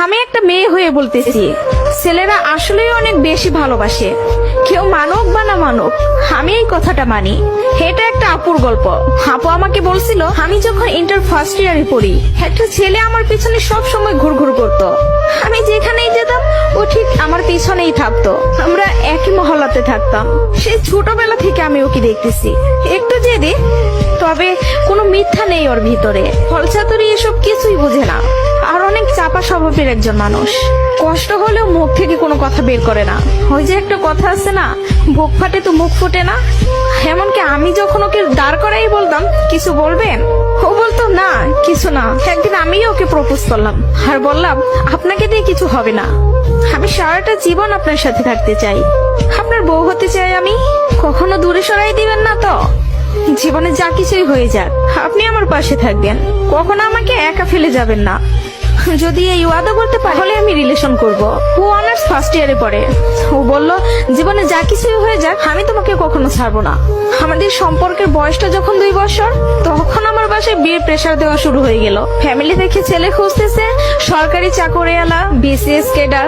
আমি একটা মেয়ে হয়ে বলতেছি, ছেলেরা আসলেই অনেক বেশি ভালোবাসে। কেউ মানুক বা না মানুক, আমি এই কথাটা মানি। এটা একটা আপুর গল্প। আপু আমাকে বলছিল, আমি যখন ইন্টার ফার্স্ট ইয়ারে পড়ি, একটা ছেলে আমার পিছনে সব সময় ঘুরঘুর করতো। আমি যেখানেই যেতাম ও ঠিক আমার পিছনেই থাকতো। আমরা একই মহল্লাতে থাকতাম। সেই ছোটবেলা থেকে আমি ওকে দেখতেছি। একটু জেদি, তবে কোনো মিথ্যা নেই ওর ভিতরে। ফলচাতুরি এসব কিছুই বুঝে না, আর অনেক চাপা স্বভাবের একজন মানুষ। কষ্ট হলেও মুখ থেকে কোনো কথা বের করে না। ওই যে একটা কথা আছে না, বুক ফাটে তো মুখ ফুটে না। এমনকি আমি যখন ওকে দাঁড় করাই বলতাম, কিছু বলবেন, ও বলতো না কিছু না। একদিন আমি ওকে প্রপোজ করলাম আর বললাম, আপনাকে দিয়ে কিছু হবে না, আমি সারাটা জীবন আপনার সাথে থাকতে চাই, আপনার বউ হতে চাই আমি। কখনো দূরে সরাই দিবেন না তো? জীবনে যা কিছুই হয়ে যাক, আপনি আমার পাশে থাকবেন, কখনো আমাকে একা ফেলে যাবেন না। যদি এই ওয়াদা করতে পারে, তাহলে আমি রিলেশন করব। ও অনার্স ফার্স্ট ইয়ারে পড়ে। ও বলল, জীবনে যা কিছুই হয়ে যাক, আমি তোমাকে কখনো ছাড়বো না। আমাদের সম্পর্কের বয়সটা যখন 2 বছর, তখন আমার বাসায় বিয়ের প্রেসার দেওয়া শুরু হয়ে গেল। ফ্যামিলি থেকে ছেলে খুঁজতেছে, সরকারি চাকরিওয়ালা, বিসিএস ক্যাডার।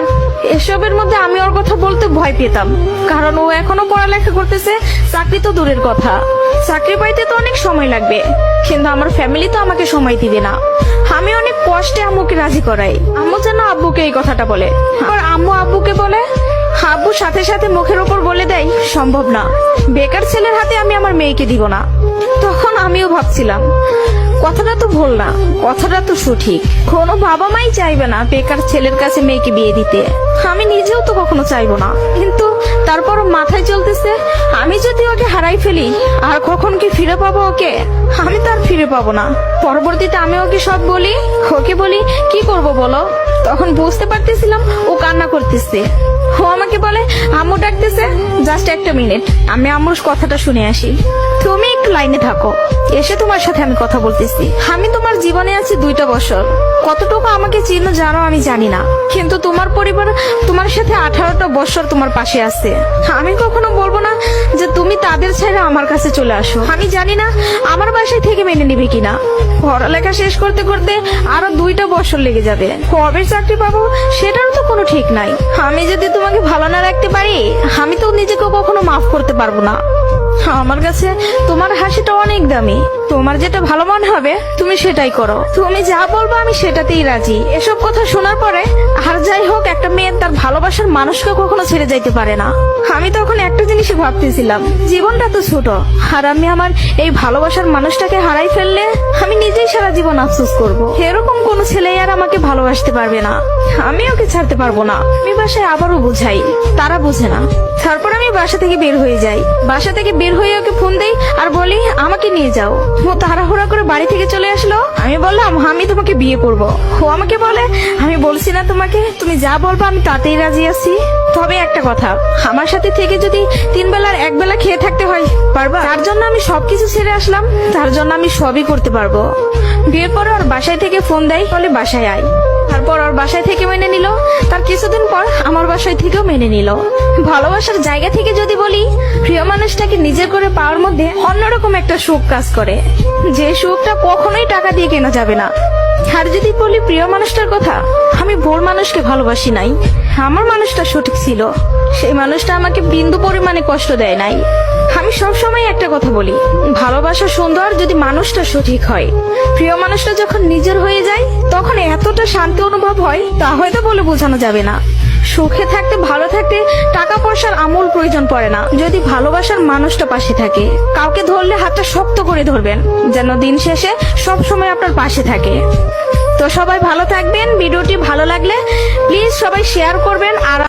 এসবের মধ্যে আমি ওর কথা বলতে ভয় পেতাম, কারণ ও এখনো পড়ালেখা করতেছে। চাকরি তো দূরের কথা, চাকরি পাইতে তো অনেক সময় লাগবে, কিন্তু আমার ফ্যামিলি তো আমাকে সময় দিবে না। আমি অনেক কষ্টে আম্মুকে রাজি করাই। আম্মু যেন আব্বুকে এই কথাটা বলে, আর আম্মু আব্বুকে বলে। আব্বু সাথে সাথে মুখের উপর বলে দেয়, সম্ভব না, বেকার ছেলের হাতে আমি আমার মেয়েকে দিব না। তখন আমিও ভাবছিলাম, কথাটা তো ভুল না, কথাটা তো সঠিক। কোনো বাবা মাই চাইবে না বেকার ছেলের কাছে মেয়েকে বিয়ে দিতে। আমি নিজেও তো কখনো চাইবো না, কিন্তু তারপরও মাথায় চলতেছে, আমি যদি ওকে হারাই ফেলি, আর কখন কি ফিরে পাবো ওকে? আমি তো আর ফিরে পাবো না। পরবর্তীতে আমি ওকে সব বলি, ওকে বলি কি করব বলো। তখন বুঝতে পারতেছিলাম ও কান্না করতেছে। ও আমাকে বলে, আম্মু ডাকতেছে, জাস্ট একটা মিনিট, আমি আম্মুর কথাটা শুনে আসি। তুমি একটু লাইনে থাকো, এসে তোমার সাথে আমি কথা বলতেছি। আমি তোমার জীবনে আছি 2টা বছর, কতটুকু আমাকে চিনো জানো আমি জানি না, কিন্তু তোমার পরিবার তোমার সাথে 18টা বছর তোমার পাশে আছে। আমি কখনো বলবো না যে তুমি তাদের ছেড়ে আমার কাছে চলে আসো। আমি জানি না আমার বাসায় থেকে মেনে নিবে কিনা। পড়ালেখা শেষ করতে করতে আরো 2টা বছর লেগে যাবে, কবে চাকরি পাবো সেটারও তো কোনো ঠিক নাই। আমি যদি তোমাকে ভালো না রাখতে পারি, আমি তো নিজেকে কখনো মাফ করতে পারবো না। আমার কাছে তোমার হাসিটা অনেক দামি। তোমার যেটা ভালো মনে হবে তুমি সেটাই করো। তুমি যা বলবো আমি সেটাতেই রাজি। এসব কথা শোনার পরে, আর যাই হোক, একটা মেয়ে তার ভালোবাসার মানুষকে কখনো ছেড়ে যাইতে পারে না। আমি তখন একটা জিনিসই ভাবতেছিলাম, জীবনটা তো ছোট, আর আমি আমার এই ভালোবাসার মানুষটাকে হারাই ফেললে আমি নিজেই সারা জীবন আফসোস করব। এরকম কোন ছেলে আর আমাকে ভালোবাসতে পারবে না, আমি ওকে ছাড়তে পারবো না। আমি বাসায় আবারও বুঝাই, তারা বুঝে না। তারপর আমি বাসা থেকে বের হয়ে যাই। বাসা থেকে বের হয়ে ওকে ফোন দেই আর বলি, আমাকে নিয়ে যাও। ও তাড়াহুড়া করে বাড়ি থেকে চলে আসলো। আমি বললাম, আমি তোমাকে বিয়ে করব। ও আমাকে বলে, আমি বলছি না তোমাকে, তুমি যা বলবো আমি তাতেই রাজি আছি। তবে একটা কথা, আমার সাথে থেকে যদি 3 বেলার 1 বেলা খেয়ে থাকতে হয়, পারবা? তার জন্য আমি সবকিছু ছেড়ে আসলাম, তার জন্য আমি সবই করতে পারবো। বিয়ের পরে ওর বাসায় থেকে ফোন দেয়, বলে বাসায় আয়। তারপর ওর বাসায় থেকে মেনে নিল। তার কিছুদিন পর আমার বাসায় থেকেও মেনে নিল। ভালোবাসার জায়গা থেকে যদি বলি, প্রিয় মানুষটাকে নিজের করে পাওয়ার মধ্যে অন্যরকম একটা সুখ কাজ করে, যে সুখটা কখনোই টাকা দিয়ে কেনা যাবে না। আর যদি বলি প্রিয় মানুষটার কথা, আমি ভুল মানুষকে ভালোবাসি নাই, আমার মানুষটা সঠিক ছিল। সেই মানুষটা আমাকে বিন্দু পরিমাণে কষ্ট দেয় নাই। আমি সবসময় একটা কথা বলি, ভালোবাসা সুন্দর যদি মানুষটা সঠিক হয়। প্রিয় মানুষটা যখন নিজের হয়ে যায়, তখন এতটা শান্তি অনুভব হয়, তা হয়তো বলে বোঝানো যাবে না। সুখে থাকতে, ভালো থাকতে টাকা পয়সার আমূল প্রয়োজন পড়ে না, যদি ভালোবাসার মানুষটা পাশে থাকে। কাউকে ধরলে হাতটা শক্ত করে ধরবেন, যেন দিন শেষে সব সময় আপনার পাশে থাকে। তো সবাই ভালো থাকবেন। ভিডিওটি ভালো লাগলে প্লিজ সবাই শেয়ার করবেন। আর